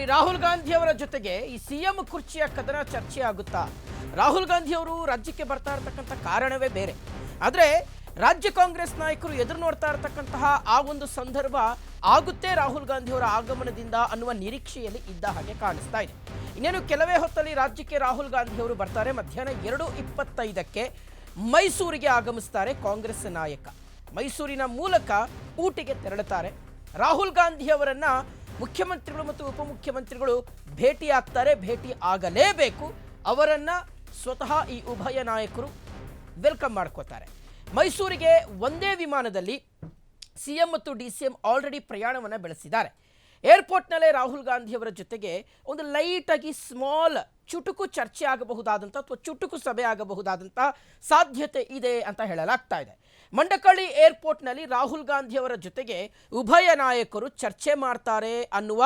ರಾಹುಲ್ ಗಾಂಧಿ ಅವರ ಜೊತೆಗೆ ಈ ಸಿಎಂ ಕುರ್ಚಿಯ ಕದನ ಚರ್ಚೆ ಆಗುತ್ತಾ? ರಾಹುಲ್ ಗಾಂಧಿ ಅವರು ರಾಜ್ಯಕ್ಕೆ ಬರ್ತಾ ಇರತಕ್ಕಂತ ಕಾರಣವೇ ಬೇರೆ. ಆದರೆ ರಾಜ್ಯ ಕಾಂಗ್ರೆಸ್ ನಾಯಕರು ಎದುರು ನೋಡ್ತಾ ಇರತಕ್ಕಂತಹ ಆ ಒಂದು ಸಂದರ್ಭ ಆಗುತ್ತೆ ರಾಹುಲ್ ಗಾಂಧಿ ಅವರ ಆಗಮನದಿಂದ ಅನ್ನುವ ನಿರೀಕ್ಷೆಯಲ್ಲಿ ಇದ್ದ ಹಾಗೆ ಕಾಣಿಸ್ತಾ ಇದೆ. ಇನ್ನೇನು ಕೆಲವೇ ಹೊತ್ತಲ್ಲಿ ರಾಜ್ಯಕ್ಕೆ ರಾಹುಲ್ ಗಾಂಧಿ ಅವರು ಬರ್ತಾರೆ. ಮಧ್ಯಾಹ್ನ 2:25ಕ್ಕೆ ಮೈಸೂರಿಗೆ ಆಗಮಿಸ್ತಾರೆ ಕಾಂಗ್ರೆಸ್ ನಾಯಕ. ಮೈಸೂರಿನ ಮೂಲಕ ಊಟಿಗೆ ತೆರಳುತ್ತಾರೆ. ರಾಹುಲ್ ಗಾಂಧಿ ಅವರನ್ನ ಮುಖ್ಯಮಂತ್ರಿಗಳು ಮತ್ತು ಉಪಮುಖ್ಯಮಂತ್ರಿಗಳು ಭೇಟಿ ಆಗ್ತಾರೆ. ಭೇಟಿ ಆಗಲೇಬೇಕು. ಅವರನ್ನ ಸ್ವತಃ ಈ ಉಭಯ ನಾಯಕರು ವೆಲ್ಕಮ್ ಮಾಡ್ಕೋತಾರೆ. ಮೈಸೂರಿಗೆ ಒಂದೇ ವಿಮಾನದಲ್ಲಿ ಸಿಎಂ ಮತ್ತು ಡಿಸಿಎಂ ಆಲ್ರೆಡಿ ಪ್ರಯಾಣವನ್ನು ಬೆಳೆಸಿದ್ದಾರೆ. ಏರ್ಪೋರ್ಟ್ನಲ್ಲೇ ರಾಹುಲ್ ಗಾಂಧಿ ಅವರ ಜೊತೆಗೆ ಒಂದು ಲೈಟ್ ಆಗಿ ಸ್ಮಾಲ್ ಚುಟುಕು ಚರ್ಚೆ ಆಗಬಹುದಾದಂಥ ಅಥವಾ ಚುಟುಕು ಸಭೆ ಆಗಬಹುದಾದಂಥ ಸಾಧ್ಯತೆ ಇದೆ ಅಂತ ಹೇಳಲಾಗ್ತಾ ಇದೆ. ಮಂಡಕಳ್ಳಿ ಏರ್ಪೋರ್ಟ್ನಲ್ಲಿ ರಾಹುಲ್ ಗಾಂಧಿ ಅವರ ಜೊತೆಗೆ ಉಭಯ ನಾಯಕರು ಚರ್ಚೆ ಮಾಡ್ತಾರೆ ಅನ್ನುವ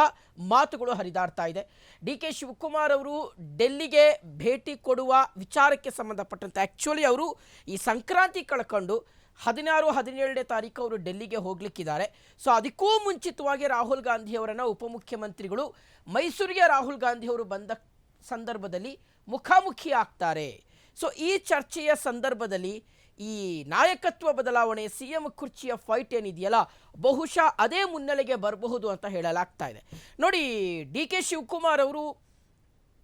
ಮಾತುಗಳು ಹರಿದಾಡ್ತಾ ಇದೆ. ಡಿ.ಕೆ. ಶಿವಕುಮಾರ್ ಅವರು ಡೆಲ್ಲಿಗೆ ಭೇಟಿ ಕೊಡುವ ವಿಚಾರಕ್ಕೆ ಸಂಬಂಧಪಟ್ಟಂತೆ ಆ್ಯಕ್ಚುಲಿ ಅವರು ಈ ಸಂಕ್ರಾಂತಿ ಕಳ್ಕೊಂಡು 16-17ನೇ ತಾರೀಕು ಅವರು ಡೆಲ್ಲಿಗೆ ಹೋಗ್ಲಿಕ್ಕಿದ್ದಾರೆ. ಸೊ ಅದಕ್ಕೂ ಮುಂಚಿತವಾಗಿ ರಾಹುಲ್ ಗಾಂಧಿ ಅವರನ್ನು ಉಪಮುಖ್ಯಮಂತ್ರಿಗಳು ಮೈಸೂರಿಗೆ ರಾಹುಲ್ ಗಾಂಧಿ ಅವರು ಬಂದ ಸಂದರ್ಭದಲ್ಲಿ ಮುಖಾಮುಖಿ ಆಗ್ತಾರೆ. ಸೊ ಈ ಚರ್ಚೆಯ ಸಂದರ್ಭದಲ್ಲಿ ಈ ನಾಯಕತ್ವ ಬದಲಾವಣೆ, ಸಿಎಂ ಕುರ್ಚಿಯ ಫೈಟ್ ಏನಿದೆಯಲ್ಲ, ಬಹುಶಃ ಅದೇ ಮುನ್ನೆಲೆಗೆ ಬರಬಹುದು ಅಂತ ಹೇಳಲಾಗ್ತಾ ಇದೆ. ನೋಡಿ, ಡಿ.ಕೆ. ಶಿವಕುಮಾರ್ ಅವರು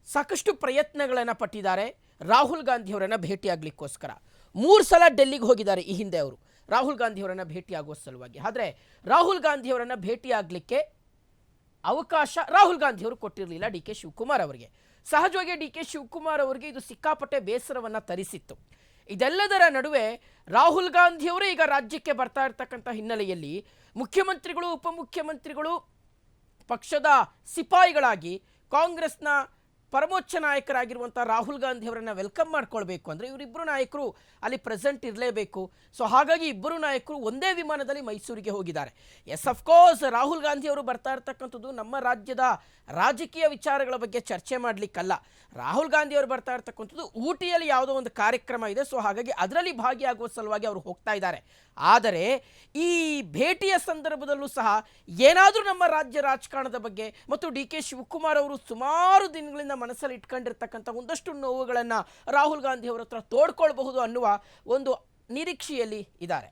ಸಾಕಷ್ಟು ಪ್ರಯತ್ನಗಳನ್ನು ಪಟ್ಟಿದ್ದಾರೆ ರಾಹುಲ್ ಗಾಂಧಿ ಅವರನ್ನು ಭೇಟಿಯಾಗಲಿಕ್ಕೋಸ್ಕರ. 3 ಸಲ ಡೆಲ್ಲಿಗೆ ಹೋಗಿದ್ದಾರೆ ಈ ಹಿಂದೆ ಅವರು ರಾಹುಲ್ ಗಾಂಧಿ ಅವರನ್ನು ಭೇಟಿಯಾಗುವ ಸಲುವಾಗಿ. ಆದರೆ ರಾಹುಲ್ ಗಾಂಧಿ ಅವರನ್ನು ಭೇಟಿಯಾಗಲಿಕ್ಕೆ ಅವಕಾಶ ರಾಹುಲ್ ಗಾಂಧಿ ಅವರು ಕೊಟ್ಟಿರಲಿಲ್ಲ ಡಿ.ಕೆ. ಶಿವಕುಮಾರ್ ಅವರಿಗೆ. ಸಹಜವಾಗಿ ಡಿ.ಕೆ. ಶಿವಕುಮಾರ್ ಅವರಿಗೆ ಇದು ಸಿಕ್ಕಾಪಟ್ಟೆ ಬೇಸರವನ್ನು ತರಿಸಿತ್ತು. ಇದೆಲ್ಲದರ ನಡುವೆ ರಾಹುಲ್ ಗಾಂಧಿ ಅವರು ಈಗ ರಾಜ್ಯಕ್ಕೆ ಬರ್ತಾ ಇರ್ತಕ್ಕಂಥ ಹಿನ್ನೆಲೆಯಲ್ಲಿ ಮುಖ್ಯಮಂತ್ರಿಗಳು, ಉಪಮುಖ್ಯಮಂತ್ರಿಗಳು ಪಕ್ಷದ ಸಿಪಾಯಿಗಳಾಗಿ ಕಾಂಗ್ರೆಸ್ನ ಪರಮೋಚ್ಚ ನಾಯಕರಾಗಿರುವಂಥ ರಾಹುಲ್ ಗಾಂಧಿ ಅವರನ್ನು ವೆಲ್ಕಮ್ ಮಾಡ್ಕೊಳ್ಬೇಕು ಅಂದರೆ ಇವರಿಬ್ಬರು ನಾಯಕರು ಅಲ್ಲಿ ಪ್ರೆಸೆಂಟ್ ಇರಲೇಬೇಕು. ಸೊ ಹಾಗಾಗಿ ಇಬ್ಬರು ನಾಯಕರು ಒಂದೇ ವಿಮಾನದಲ್ಲಿ ಮೈಸೂರಿಗೆ ಹೋಗಿದ್ದಾರೆ. ಎಸ್, ಅಫ್ಕೋರ್ಸ್ ರಾಹುಲ್ ಗಾಂಧಿ ಅವರು ಬರ್ತಾ ಇರ್ತಕ್ಕಂಥದ್ದು ನಮ್ಮ ರಾಜ್ಯದ ರಾಜಕೀಯ ವಿಚಾರಗಳ ಬಗ್ಗೆ ಚರ್ಚೆ ಮಾಡಲಿಕ್ಕಲ್ಲ. ರಾಹುಲ್ ಗಾಂಧಿ ಅವರು ಬರ್ತಾ ಇರ್ತಕ್ಕಂಥದ್ದು ಊಟಿಯಲ್ಲಿ ಯಾವುದೋ ಒಂದು ಕಾರ್ಯಕ್ರಮ ಇದೆ. ಸೊ ಹಾಗಾಗಿ ಅದರಲ್ಲಿ ಭಾಗಿಯಾಗುವ ಸಲುವಾಗಿ ಅವರು ಹೋಗ್ತಾ ಇದ್ದಾರೆ. ಆದರೆ ಈ ಭೇಟಿಯ ಸಂದರ್ಭದಲ್ಲೂ ಸಹ ಏನಾದರೂ ನಮ್ಮ ರಾಜ್ಯ ರಾಜಕಾರಣದ ಬಗ್ಗೆ ಮತ್ತು ಡಿ.ಕೆ. ಶಿವಕುಮಾರ್ ಅವರು ಸುಮಾರು ದಿನಗಳಿಂದ ಮನಸ್ಸಲ್ಲಿ ಇಟ್ಕೊಂಡಿರ್ತಕ್ಕಂಥ ಒಂದಷ್ಟು ನೋವುಗಳನ್ನು ರಾಹುಲ್ ಗಾಂಧಿ ಅವರ ಹತ್ರ ತೋಡ್ಕೊಳ್ಬಹುದು ಅನ್ನುವ ಒಂದು ನಿರೀಕ್ಷೆಯಲ್ಲಿ ಇದ್ದಾರೆ.